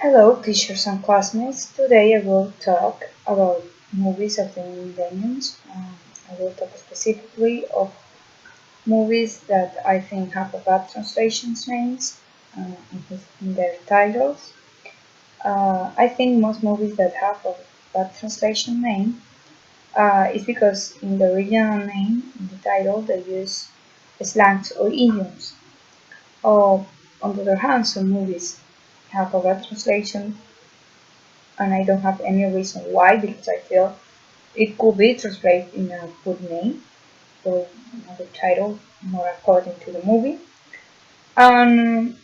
Hello, teachers and classmates. Today I will talk about movies of the millenniums. I will talk specifically of movies that I think have a bad translations names in their titles. I think most movies that have a bad translation name is because in the original name, in the title, they use slangs or idioms. Or on the other hand, some movies have a bad translation and I don't have any reason why because I feel it could be translated in a good name or another title more according to the movie. And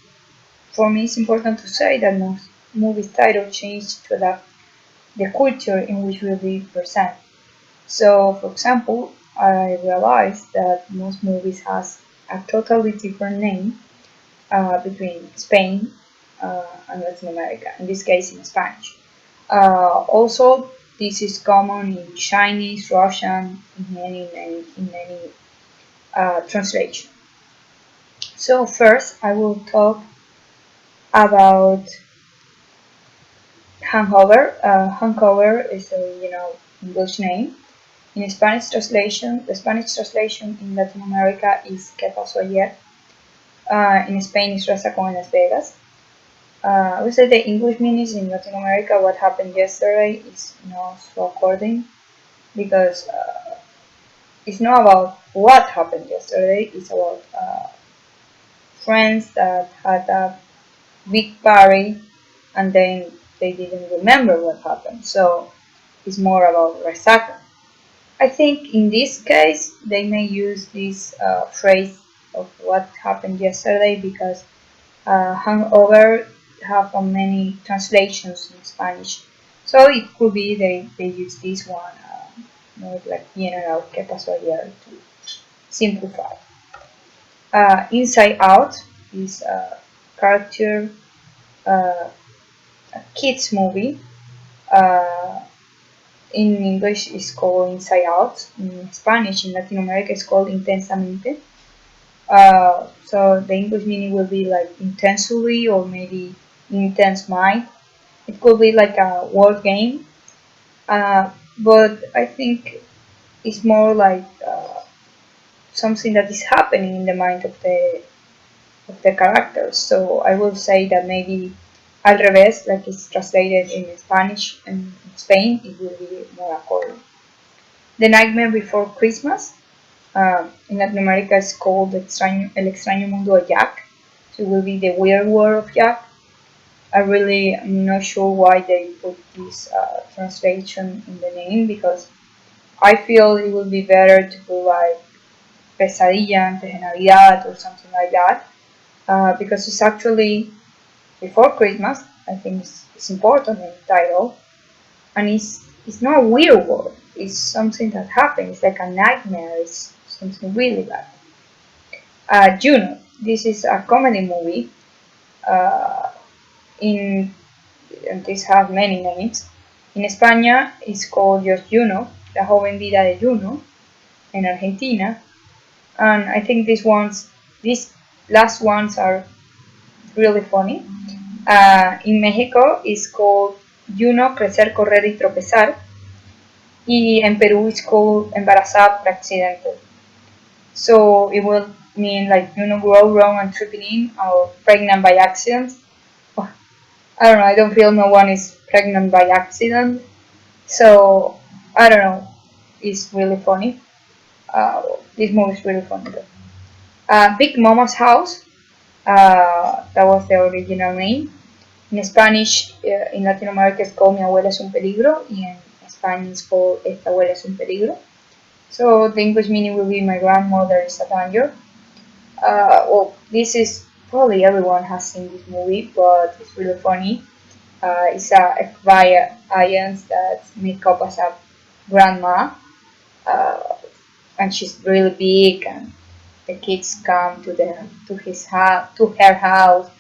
for me, it's important to say that most movies' title change to adapt the culture in which will be presented. So, for example, I realized that most movies has a totally different name between Spain and Latin America. In this case, in Spanish. Also, this is common in Chinese, Russian, in many translation. So first, I will talk about Hangover. Hangover is the original English name. In Spanish translation, the Spanish translation in Latin America is ¿Qué pasó ayer? In Spain is Resaca en Las Vegas. I would say the English meanings in Latin America, what happened yesterday is not so according because it's not about what happened yesterday, it's about friends that had a big party and then they didn't remember what happened. So it's more about resaca. I think in this case they may use this phrase of what happened yesterday because hangover have many translations in Spanish. So it could be they use this one more like general que pasó ayer to simplify. Inside Out is a character uh, a kids movie. Uh, in English it's called Inside Out. In Spanish, in Latin America, it's called Intensamente. So the English meaning will be like intensely or maybe intense mind. It could be like a word game, but I think it's more like something that is happening in the mind of the characters. So I will say that maybe al revés, like it's translated in Spanish and in Spain, it will be more according. The Nightmare Before Christmas. In Latin America, it's called El Extraño Mundo de Jack. So it will be the Weird World of Jack. I really am not sure why they put this translation in the name because I feel it would be better to put like Pesadilla antes de Navidad or something like that because it's actually before Christmas. I think it's important in the title, and it's not a weird word. It's something that happens. It's like a nightmare. It's something really bad. Juno. This is a comedy movie. Uh, in and this has many names. In España, it's called just Juno, La Joven Vida de Juno. In Argentina, and I think these last ones are really funny. In Mexico, it's called Juno, Crecer, Correr y Tropezar. Y en Peru, it's called Embarazada por Accidente. So it will mean like grow wrong and tripping in, or pregnant by accident. Oh, I don't know. I don't feel no one is pregnant by accident. So I don't know. It's really funny. This movie is really funny. Big Mama's House. That was the original name. In Spanish, in Latin America, it's called Mi abuela es un peligro, y en Spanish, it's called Esta abuela es un peligro. So the English meaning will be My grandmother is a danger. Well, this is probably everyone has seen this movie, but it's really funny. It's a FBI agent that make up as a grandma, uh, and she's really big, and the kids come to her house.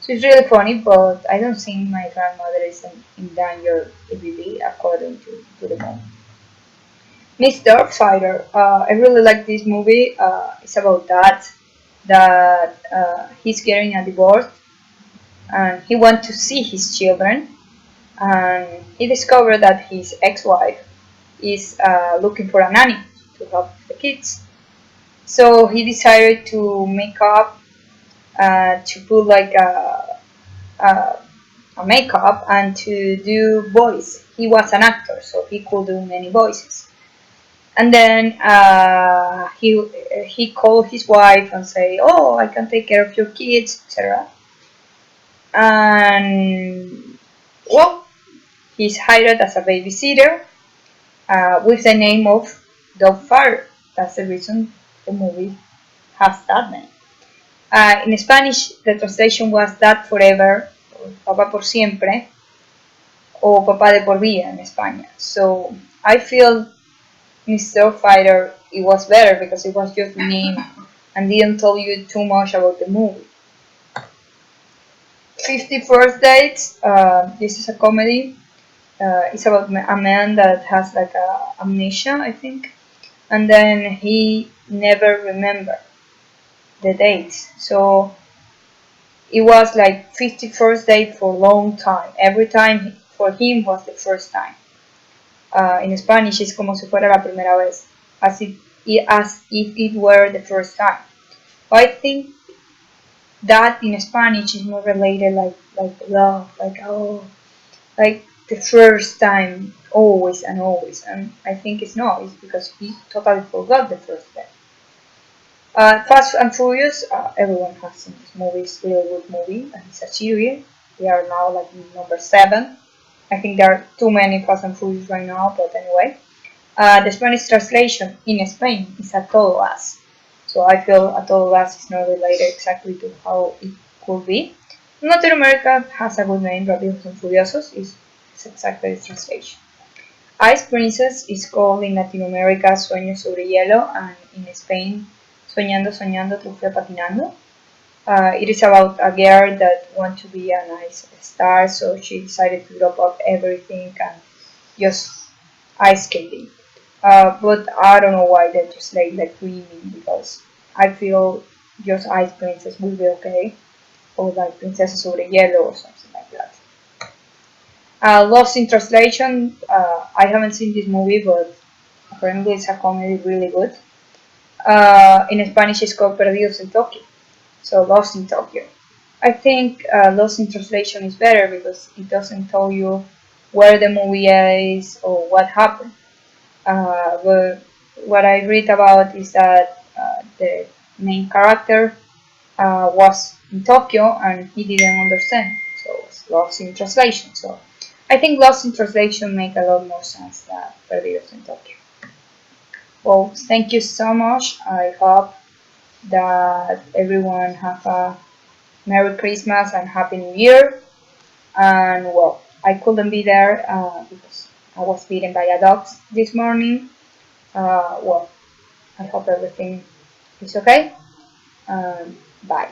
So it's really funny, but I don't think my grandmother is in danger EBB according to the movie. Miss Darkfighter. I really like this movie. It's about that he's getting a divorce and he wants to see his children, and he discovered that his ex-wife is looking for a nanny to help the kids. So he decided to make up, to put like a, a makeup and to do voice. He was an actor, so he could do many voices. And then he called his wife and say, "Oh, I can take care of your kids, etc." And well, he's hired as a babysitter with the name of Dog Father. That's the reason the movie has that name. In Spanish, the translation was Dad Forever, or Papá por Siempre, o Papá de por vida in España. So I feel Mr. Fighter, it was better because it was just the name and didn't tell you too much about the movie. 50 First Dates, this is a comedy. It's about a man that has like amnesia, I think, and then he never remember the dates. So it was like 50 first date for a long time. Every time for him was the first time. In Spanish, es como si fuera la primera vez, as if it were the first time. I think that in Spanish is more related like love, like oh, like the first time, always and always. And I think it's not. It's because he totally forgot the first time. Fast and Furious, everyone has seen this movie. It's a really good movie, and it's a series. We are now like number 7. I think there are too many Fast and Furious right now, but anyway. The Spanish translation in Spain is a todo gas. So I feel a todo gas is not related exactly to how it could be. Latin America has a good name, Rápidos and Furiosos is exactly the translation. Ice Princess is called in Latin America Sueño sobre Hielo, and in Spain Soñando Soñando Trufia Patinando. It is about a girl that wants to be an ice star, so she decided to drop off everything and just ice skating. But I don't know why they just like dreaming, because I feel just Ice Princess will be okay, or like Princesa sobre Hielo or something like that. Lost in Translation, I haven't seen this movie, but apparently it's a comedy really good. In Spanish it's called Perdidos en Tokio, so Lost in Tokyo. I think Lost in Translation is better because it doesn't tell you where the movie is or what happened. But what I read about is that the main character was in Tokyo and he didn't understand, so it's Lost in Translation. So I think Lost in Translation make a lot more sense than Perdidos en Tokyo. Well, thank you so much. I hope that everyone have a Merry Christmas and Happy New Year. And well, I couldn't be there because I was beaten by a dog this morning. Well, I hope everything is okay. Bye.